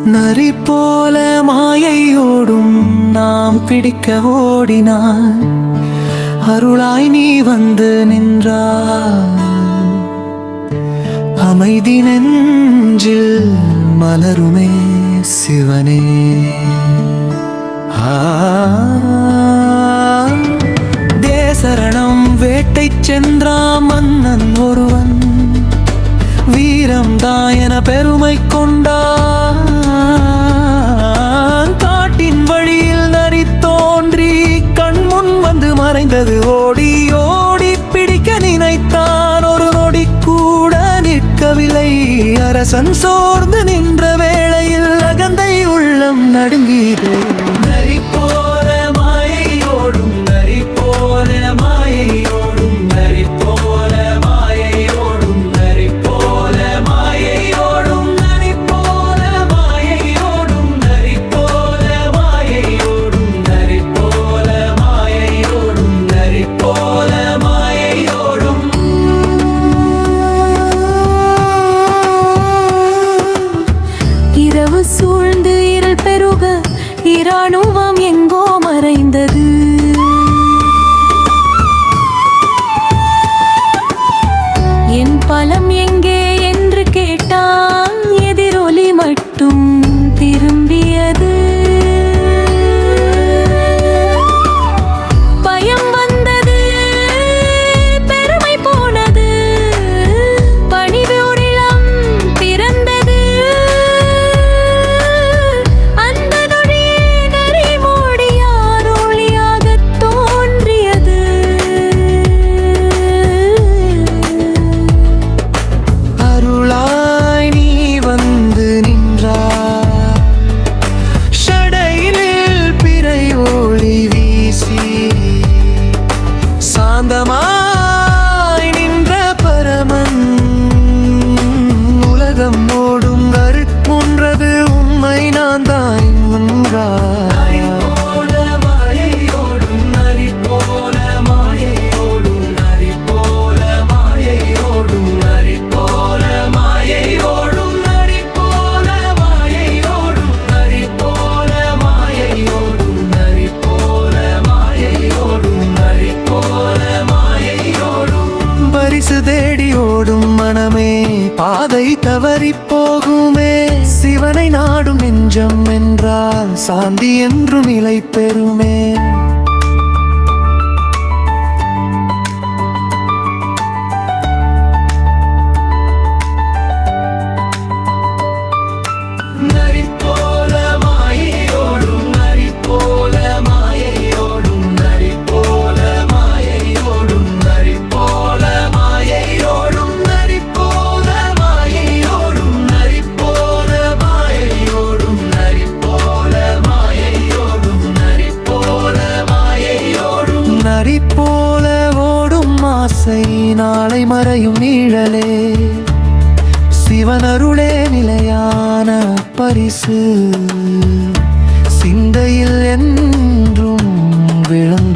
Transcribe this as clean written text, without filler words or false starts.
நரி போல மாயையோடும் நாம் பிடிக்க ஓடினான், அருளாய் நீ வந்து நின்றாய். அமைதி நெஞ்சில் மலருமே சிவனே. தேசரணம் வேட்டை சென்றா மன்னன் ஒருவன், வீரம் தாயன பெருமை கொண்டான். காட்டின் வழியில் நரி தோன்றி கண்முன் வந்து மறைந்தது. ஓடி ஓடி பிடிக்க நினைத்தான், ஒரு நொடி கூட நிற்கவில்லை. அரசன் சோர்ந்து நின்ற வேளையில் அகந்தை உள்ளம் நடுங்கியது. நரி போல மாயையோடும், நரி போல மாயையோடும், நரி போல மாயையோடும், நரி போல மாயையோடும், நரி போல மாயையோடும், நரி போல மாயையோடும், நரி போல மாயையோடும், நரி போல மாயையோடும். இரவு சூழ்ந்து இருள் பெருக இராணுவம் எங்கோ மறைந்தது. என் பலம் எங்கே என்று கேட்டான், எதிரொலி மட்டும் திரும்பியது. பயம் வந்தது, பெருமை போனது, பணிவு உள்ளம் பிறந்தது. அந்த நொடியே நரி மூடியார் ஒளியாகத் தோன்றியது. அருளாய் நீ வந்து நின்றாய், ஷடையினில் பிறை ஒளி வீசி. சாந்தமாய் நின்ற பரமன் உலகம் ஓடும் அருட்முன்றது, உண்மை நான் தான் என்றார். பரிசு தேடி ஓடும் மனமே பாதை தவறி போகுமே. சிவனை நாடும் நெஞ்சம் என்றால் சாந்தி என்றும் நிலை பெறுமே. நரி போல மாயையோடும், நரி போல மாயையோடும், நரி போல மாயையோடும், நரி போல மாயையோடும், நரி போல மாயையோடும், நரி போல மாயையோடும், நரி போல மாயையோடும், நரி போல மாயையோடும். நரி போல ஓடும் ஆசை நாளை மறையும் நீழலே. சிவனருளே நிலையான பரிசு, சிந்தையில் என்றும் விளங்கும்.